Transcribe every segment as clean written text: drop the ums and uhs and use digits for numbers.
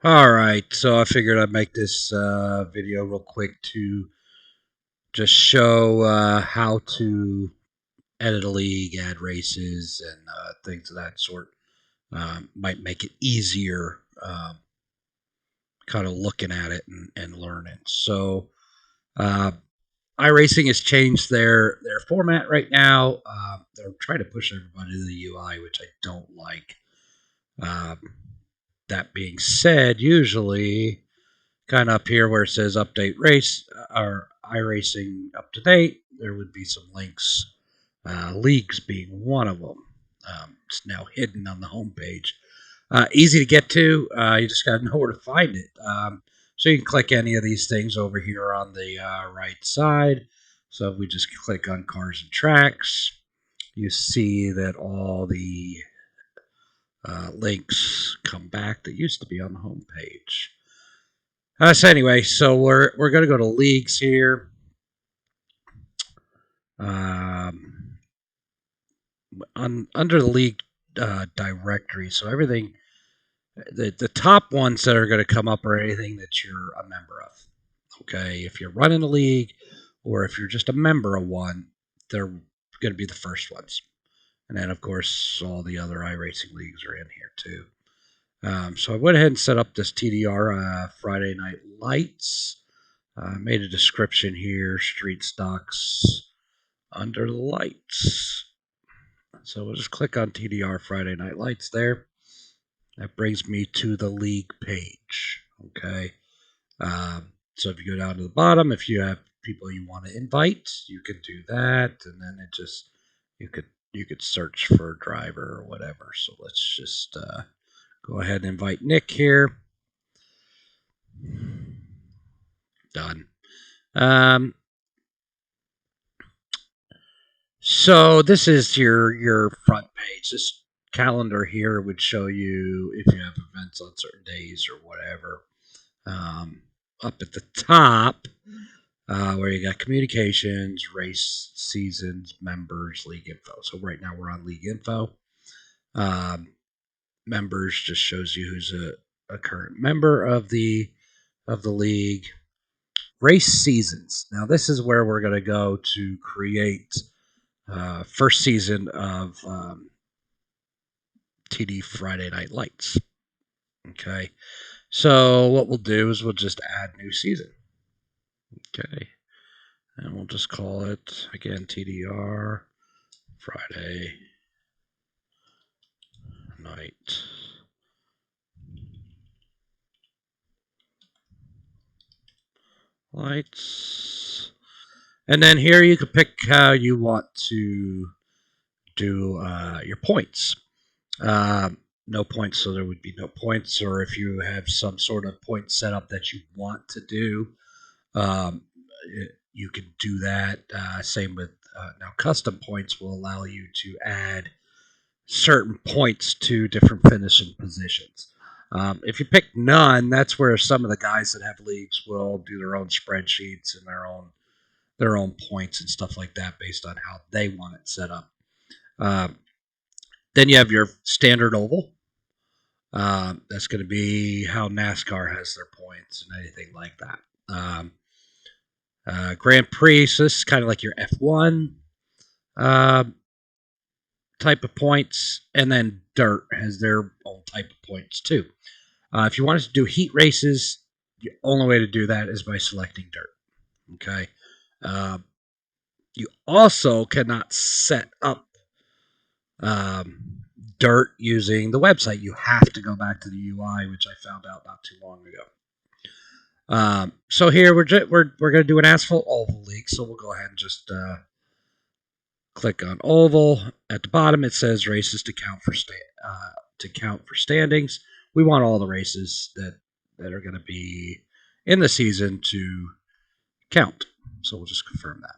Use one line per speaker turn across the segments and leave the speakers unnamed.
All right, so I figured I'd make this video real quick to just show how to edit a league, add races, and things of that sort. Might make it easier, kind of looking at it and learning. So, uh, iRacing has changed their format right now. They're trying to push everybody to the UI, which I don't like. Um, that being said, usually kind of up here where it says update race or iRacing up to date, there would be some links, leagues being one of them. It's now hidden on the homepage. Easy to get to. You just got to know where to find it. So you can click any of these things over here on the right side. So if we just click on cars and tracks, you see that all the links come back that used to be on the homepage. So anyway, so we're going to go to leagues here. Under the league directory, so everything, the top ones that are going to come up are anything that you're a member of. Okay, if you're running a league or if you're just a member of one, they're going to be the first ones. And then, of course, all the other iRacing leagues are in here too. So I went ahead and set up this TDR Friday Night Lights. Made a description here, street stocks under the lights. So we'll just click on TDR Friday Night Lights there. That brings me to the league page. Okay. So if you go down to the bottom, if you have people you want to invite, you can do that, and then it just you could search for a driver or whatever. So let's just go ahead and invite Nick here. Done. So this is your front page. This calendar here would show you if you have events on certain days or whatever. Up at the top, where you got communications, race, seasons, members, league info. So right now we're on league info. Members just shows you who's a current member of the league. Race seasons. Now this is where we're going to go to create first season of TD Friday Night Lights. Okay, so what we'll do is we'll just add new season. Okay, and we'll just call it again TDR Friday Night Lights. And then here you can pick how you want to do your points. No points, so there would be no points. Or if you have some sort of point setup that you want to do, you can do that. Same with now custom points will allow you to add certain points to different finishing positions. If you pick none, that's where some of the guys that have leagues will do their own spreadsheets and their own points and stuff like that based on how they want it set up. Then you have your standard oval. That's going to be how NASCAR has their points and anything like that. Grand Prix, so this is kind of like your F1 type of points, and then Dirt has their own type of points too. If you wanted to do heat races, the only way to do that is by selecting Dirt. Okay. You also cannot set up Dirt using the website. You have to go back to the UI, which I found out not too long ago. So here we're going to do an asphalt oval league. So we'll go ahead and just click on oval. At the bottom it says races to count for standings. We want all the races that are going to be in the season to count. So we'll just confirm that.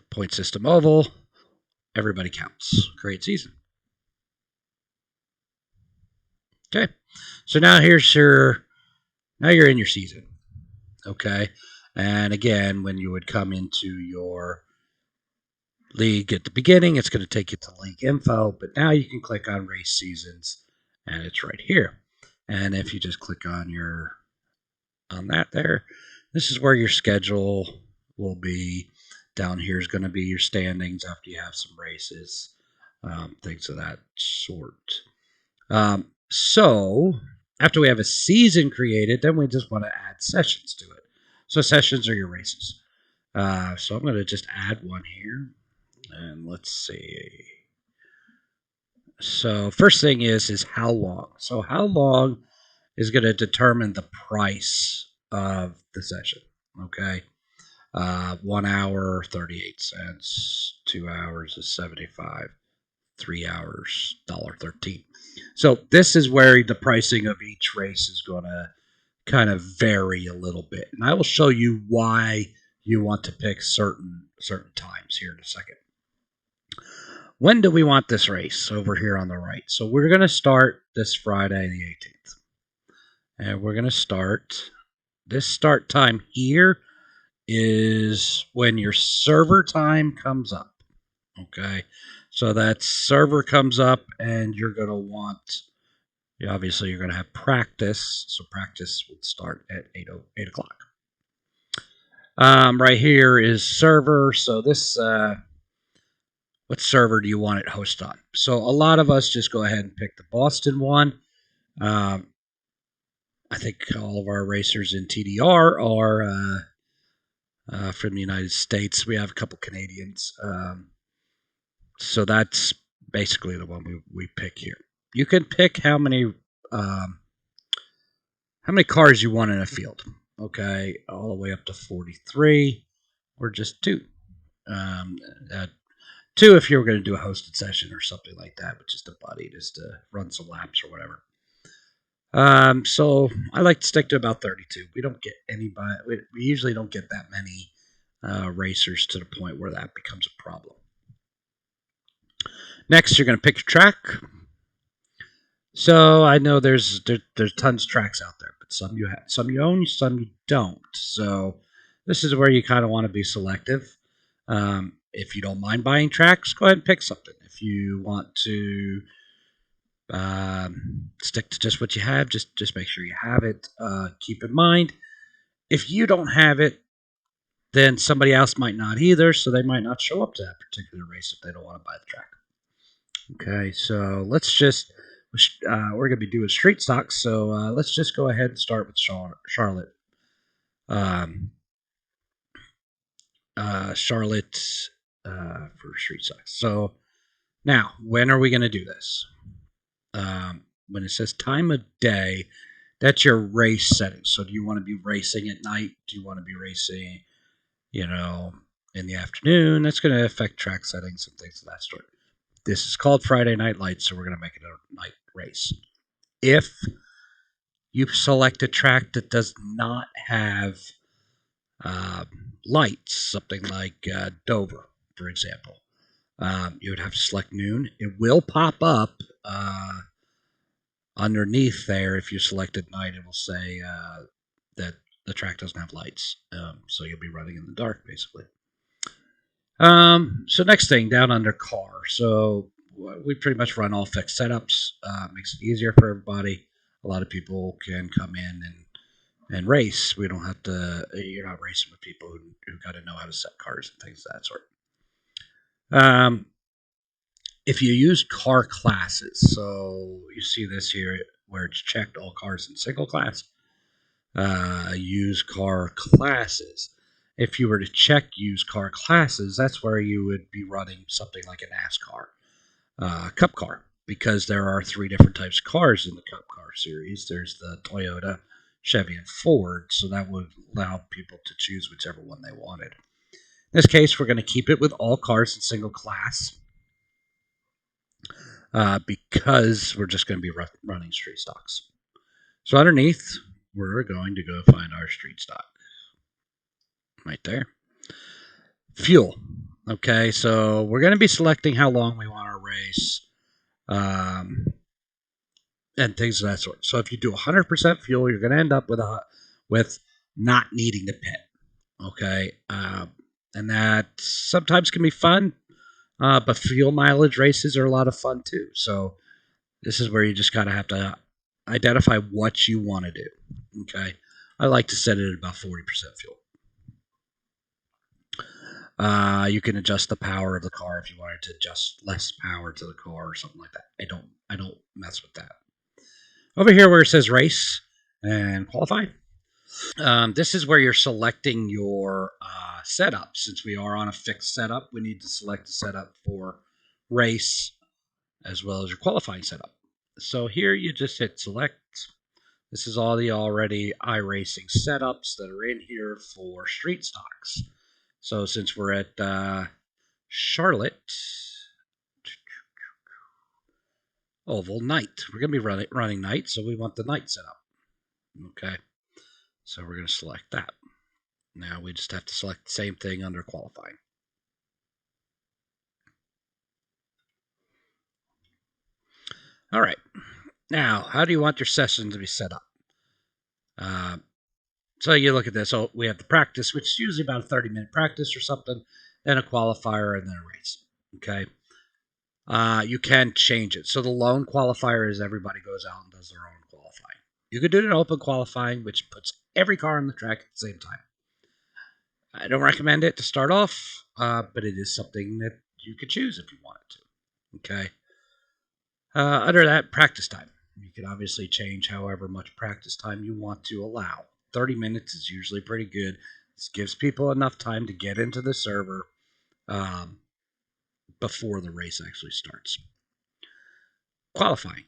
Point system oval. Everybody counts. Great season. Okay. So now you're in your season. Okay. And again, when you would come into your league at the beginning, it's going to take you to league info, but now you can click on race seasons and it's right here. And if you just click on that there, this is where your schedule will be. Down here is going to be your standings after you have some races, things of that sort. So after we have a season created, then we just want to add sessions to it. So sessions are your races. So I'm going to just add one here, and let's see. So first thing is how long. So how long is going to determine the price of the session. Okay. 1 hour, 38 cents. 2 hours is 75. 3 hours, $1.13. So this is where the pricing of each race is going to kind of vary a little bit. And I will show you why you want to pick certain times here in a second. When do we want this race? Over here on the right. So we're going to start this Friday the 18th. And we're going to start, this start time here is when your server time comes up. Okay. So that server comes up and you're going to want, obviously you're going to have practice. So practice would start at 8 o'clock. Right here is server. So this, what server do you want it hosted on? So a lot of us just go ahead and pick the Boston one. I think all of our racers in TDR are from the United States. We have a couple Canadians. So that's basically the one we pick here. You can pick how many cars you want in a field. Okay, all the way up to 43, or just 2. 2 if you were going to do a hosted session or something like that, but just a buddy, just to run some laps or whatever. So I like to stick to about 32. We don't get anybody. We usually don't get that many racers to the point where that becomes a problem. Next, you're going to pick your track. So I know there's tons of tracks out there, but some you have, some you own, some you don't. So this is where you kind of want to be selective. If you don't mind buying tracks, go ahead and pick something. If you want to stick to just what you have, just make sure you have it. Keep in mind, if you don't have it, then somebody else might not either, so they might not show up to that particular race if they don't want to buy the track. Okay, so let's just, we're going to be doing street stocks, so let's just go ahead and start with Charlotte. Charlotte for street stocks. So now, when are we going to do this? When it says time of day, that's your race setting. So do you want to be racing at night? Do you want to be racing, in the afternoon? That's going to affect track settings and things of that sort. This is called Friday Night Lights, so we're going to make it a night race. If you select a track that does not have lights, something like Dover, for example, you would have to select noon. It will pop up underneath there. If you selected night, it will say that the track doesn't have lights, so you'll be running in the dark, basically. So next thing, down under car. So we pretty much run all fixed setups. Makes it easier for everybody. A lot of people can come in and race. We don't have to. You're not racing with people who got to know how to set cars and things of that sort. If you use car classes, so you see this here where it's checked all cars in single class. Use car classes. If you were to check use car classes, that's where you would be running something like a NASCAR, Cup car, because there are 3 different types of cars in the Cup car series. There's the Toyota, Chevy, and Ford, so that would allow people to choose whichever one they wanted. In this case, we're going to keep it with all cars in single class because we're just going to be running street stocks. So underneath, we're going to go find our street stock. Right there. Fuel. Okay, so we're going to be selecting how long we want our race and things of that sort. So if you do 100% fuel, you're going to end up with not needing to pit. Okay, and that sometimes can be fun, but fuel mileage races are a lot of fun too. So This is where you just kind of have to identify what you want to do. Okay. I like to set it at about 40% fuel. You can adjust the power of the car if you wanted to adjust less power to the car or something like that. I don't mess with that. Over here where it says race and qualify, this is where you're selecting your setup. Since we are on a fixed setup, we need to select a setup for race as well as your qualifying setup. So here you just hit select. This is all the already iRacing setups that are in here for street stocks. So since we're at Charlotte, oval night, we're going to be running night, so we want the night setup. Okay, so we're going to select that. Now we just have to select the same thing under qualifying. All right. Now, how do you want your session to be set up? So you look at this. So we have the practice, which is usually about a 30-minute practice or something, then a qualifier, and then a race. Okay. You can change it. So the lone qualifier is everybody goes out and does their own qualifying. You could do an open qualifying, which puts every car on the track at the same time. I don't recommend it to start off, but it is something that you could choose if you wanted to. Okay. Under that, practice time. You can obviously change however much practice time you want to allow. 30 minutes is usually pretty good. This gives people enough time to get into the server before the race actually starts. Qualifying.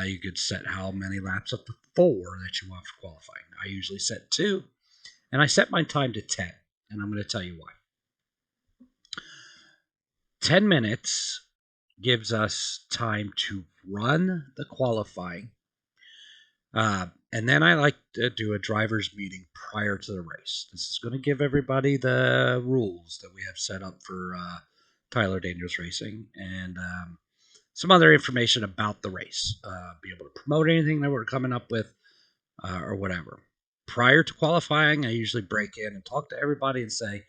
You could set how many laps up to 4 that you want for qualifying. I usually set 2, and I set my time to 10, and I'm going to tell you why. 10 minutes gives us time to run the qualifying. And then I like to do a driver's meeting prior to the race. This is going to give everybody the rules that we have set up for Tyler Daniels Racing and some other information about the race. Be able to promote anything that we're coming up with or whatever. Prior to qualifying, I usually break in and talk to everybody and say,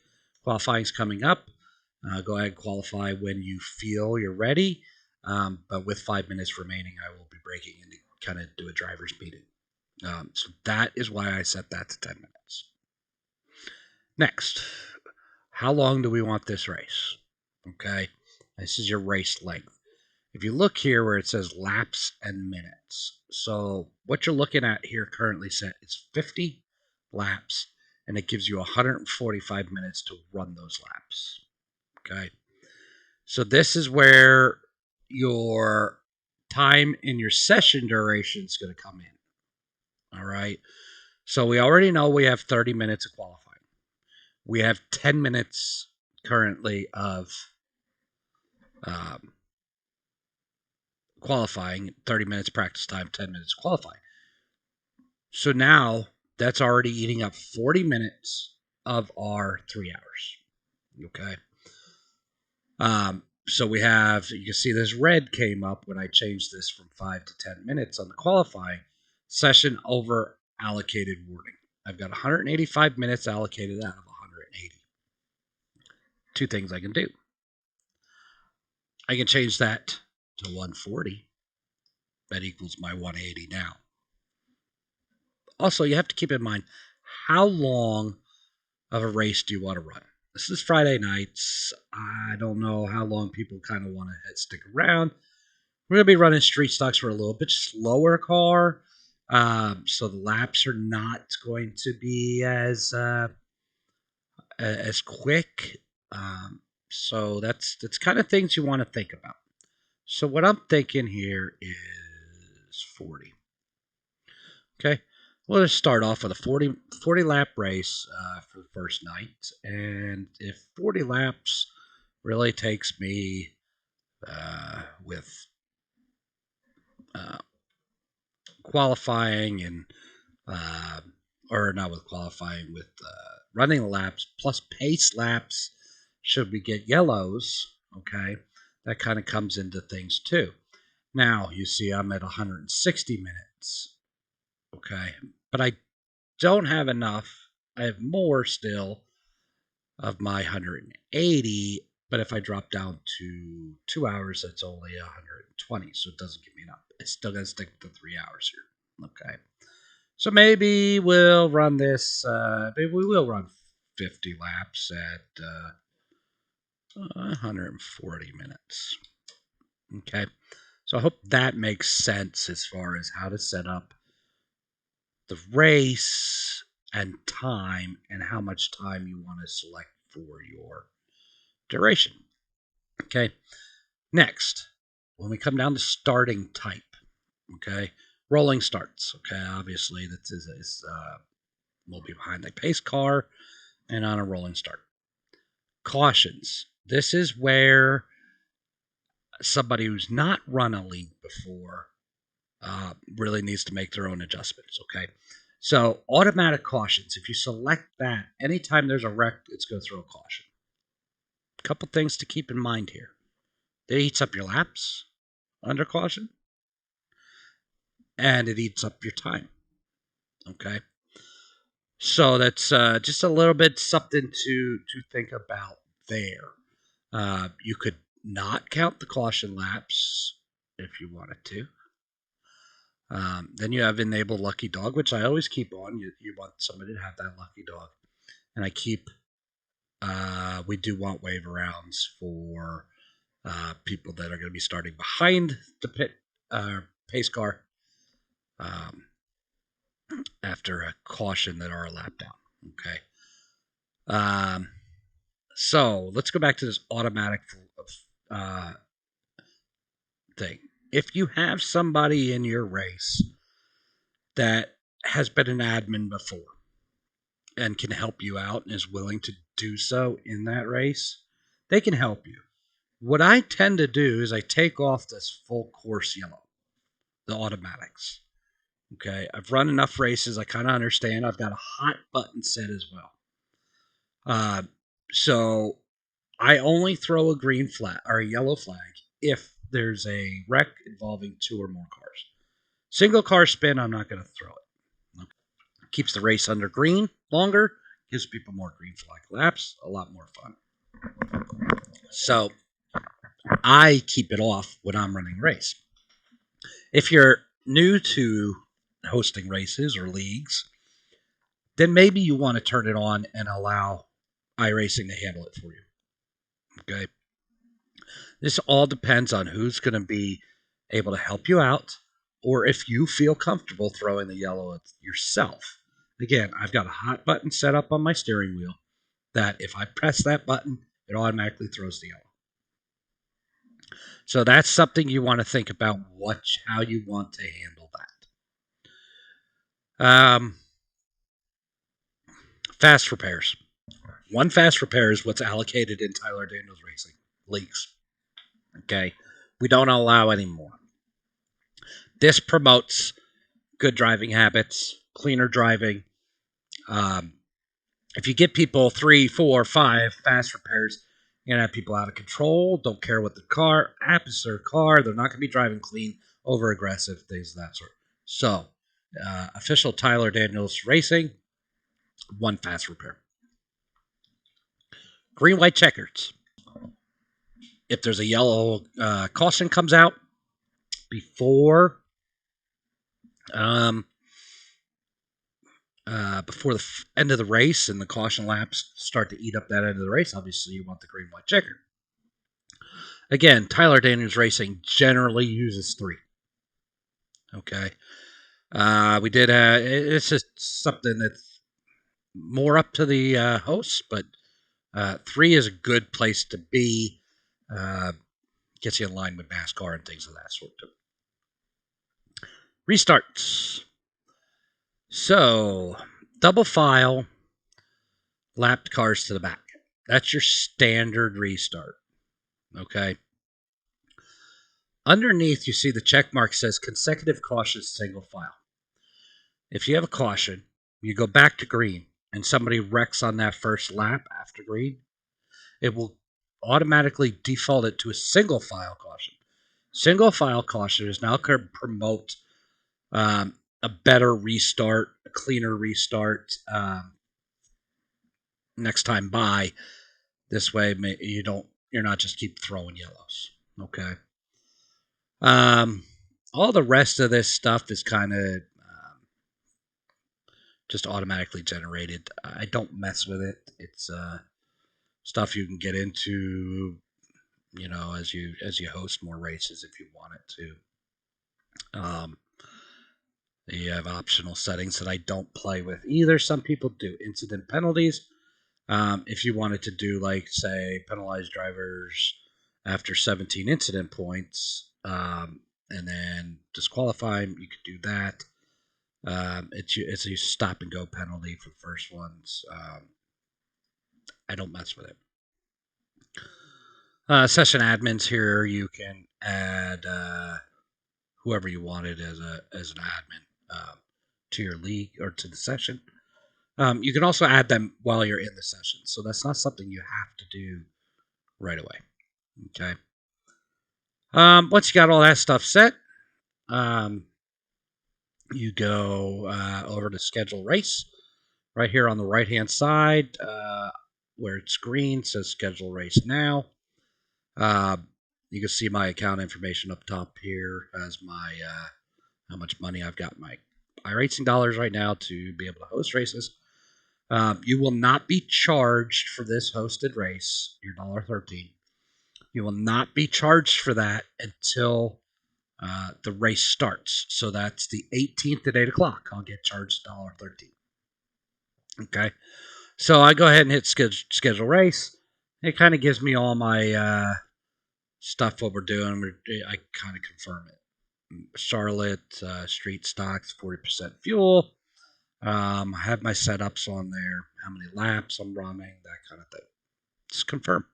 qualifying's coming up. Go ahead and qualify when you feel you're ready. But with 5 minutes remaining, I will be breaking in to kind of do a driver's meeting. So that is why I set that to 10 minutes. Next, how long do we want this race? Okay, this is your race length. If you look here where it says laps and minutes, so what you're looking at here currently set is 50 laps, and it gives you 145 minutes to run those laps. Okay, so this is where your time in your session duration is going to come in. All right, so we already know we have 30 minutes of qualifying. We have 10 minutes currently of qualifying, 30 minutes practice time, 10 minutes qualifying. So now that's already eating up 40 minutes of our 3 hours. Okay. So we have, you can see this red came up when I changed this from 5 to 10 minutes on the qualifying session over allocated warning. I've got 185 minutes allocated out of 180. 2 things I can do. I can change that to 140. That equals my 180 now. Also, you have to keep in mind, how long of a race do you want to run? This is Friday nights. I don't know how long people kind of want to stick around. We're going to be running street stocks for a little bit slower car. So the laps are not going to be as quick. So that's kind of things you want to think about. So what I'm thinking here is 40. Okay. We'll just start off with a 40 lap race for the first night. And if 40 laps really takes me with qualifying and, or not with qualifying, with running the laps plus pace laps, should we get yellows, okay, that kind of comes into things too. Now, you see I'm at 160 minutes, okay, but I don't have enough. I have more still of my 180 But if I drop down to 2 hours, that's only 120. So it doesn't give me enough. It's still going to stick to 3 hours here. Okay. So maybe we'll run this. Maybe we will run 50 laps at 140 minutes. Okay. So I hope that makes sense as far as how to set up the race and time and how much time you want to select for your duration. Okay. Next, when we come down to starting type, okay, rolling starts. Okay, obviously that is will be behind the pace car and on a rolling start. Cautions. This is where somebody who's not run a league before really needs to make their own adjustments. Okay, so automatic cautions. If you select that, anytime there's a wreck, it's going to throw a caution. A couple things to keep in mind here. It eats up your laps under caution, and it eats up your time. Okay, so that's just a little bit something to think about there. You could not count the caution laps if you wanted to. Then you have enable lucky dog, which I always keep on. You want somebody to have that lucky dog, and I keep. We do want wave rounds for people that are going to be starting behind the pace car after a caution that are a lap down. Okay. So let's go back to this automatic thing. If you have somebody in your race that has been an admin before and can help you out and is willing to do so in that race, they can help you. What I tend to do is I take off this full course yellow, the automatics. Okay, I've run enough races. I kind of understand. I've got a hot button set as well. So I only throw a green flag or a yellow flag if there's a wreck involving 2 or more cars. Single car spin, I'm not going to throw it. Okay. Keeps the race under green longer, gives people more green flag laps, a lot more fun. So I keep it off when I'm running a race. If you're new to hosting races or leagues, then maybe you want to turn it on and allow iRacing to handle it for you. Okay. This all depends on who's going to be able to help you out or if you feel comfortable throwing the yellow yourself. Again, I've got a hot button set up on my steering wheel that if I press that button, it automatically throws the yellow. So that's something you want to think about how you want to handle that. Fast repairs. One fast repair is what's allocated in Tyler Daniels Racing leagues. Okay. We don't allow any more. This promotes good driving habits, cleaner driving. If you get people 3, 4, 5 fast repairs, you're going to have people out of control, don't care what the car happens to their car. They're not going to be driving clean, over aggressive, things of that sort. So, official Tyler Daniels Racing, 1 fast repair. Green, white checkers. If there's a yellow caution comes out before the end of the race and the caution laps start to eat up that end of the race, obviously you want the green, white checker. Again, Tyler Daniels Racing generally uses 3. Okay. We did, it's just something that's more up to the hosts, but 3 is a good place to be. Gets you in line with NASCAR and things of that sort too. Restarts. So, double file, lapped cars to the back. That's your standard restart. Okay. Underneath, you see the check mark says consecutive cautions single file. If you have a caution, you go back to green, and somebody wrecks on that first lap after green, it will automatically default it to a single file caution. Single file caution is now going to promote a better restart, a cleaner restart next time by. This way, you don't, you're not just keep throwing yellows. Okay. Um, all the rest of this stuff is kind of just automatically generated. I don't mess with it. It's stuff you can get into, as you host more races if you want it to. You have optional settings that I don't play with either. Some people do incident penalties. If you wanted to do, like, say, penalize drivers after 17 incident points, and then disqualify them, you could do that. It's a stop and go penalty for the first ones. I don't mess with it. Session admins here, you can add whoever you wanted as an admin to your league or to the session. You can also add them while you're in the session, so that's not something you have to do right away. Okay. Once you got all that stuff set, you go over to schedule race. Right here on the right-hand side, where it's green, says schedule race now. You can see my account information up top here as my how much money I've got in my iRacing dollars right now to be able to host races. You will not be charged for this hosted race, your $1.13. You will not be charged for that until the race starts. So that's the 18th at 8 o'clock. I'll get charged $1.13. Okay. So I go ahead and hit schedule race. It kind of gives me all my stuff, what we're doing. I kind of confirm it. Charlotte, street stocks, 40% fuel. I have my setups on there, how many laps I'm running, that kind of thing. Just confirm.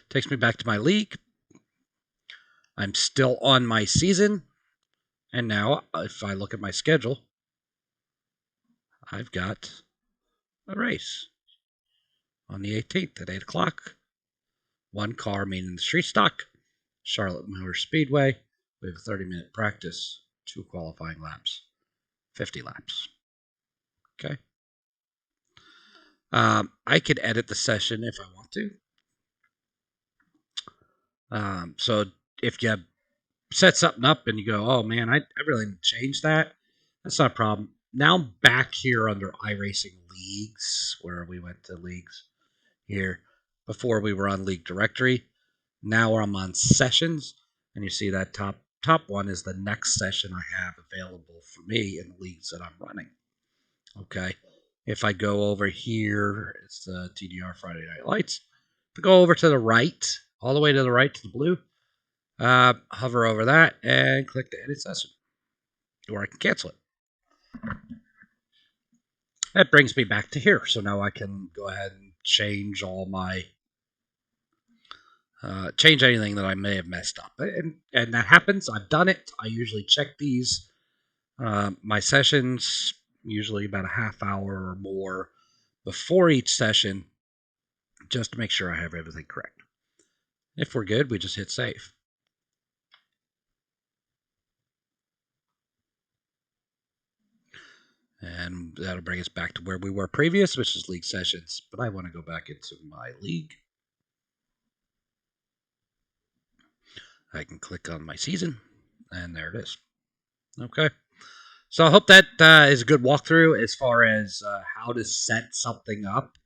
Takes me back to my league. I'm still on my season. And now, if I look at my schedule, I've got a race on the 18th at 8 o'clock. One car, meaning the street stock, Charlotte Motor Speedway. We have a 30-minute practice, 2 qualifying laps, 50 laps. Okay. I could edit the session if I want to. So if you set something up and you go, oh man, I really need to change that, that's not a problem. Now I'm back here under iRacing Leagues, where we went to Leagues here. Before we were on League Directory. Now I'm on Sessions, and you see that top one is the next session I have available for me in the leagues that I'm running. Okay. If I go over here, it's the TDR Friday Night Lights. If I go over to the right, all the way to the right to the blue, hover over that and click the edit session, or I can cancel it. That brings me back to here. So now I can go ahead and change all my change anything that I may have messed up. And that happens. I've done it. I usually check these, my sessions, usually about a half hour or more before each session, just to make sure I have everything correct. If we're good, we just hit save. And that'll bring us back to where we were previous, which is league sessions. But I want to go back into my league. I can click on my season, and there it is. Okay. So I hope that is a good walkthrough as far as how to set something up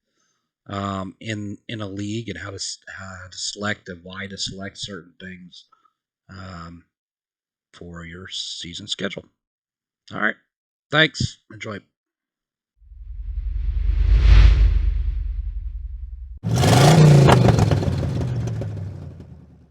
in a league, and how to select and why to select certain things for your season schedule. All right. Thanks. Enjoy.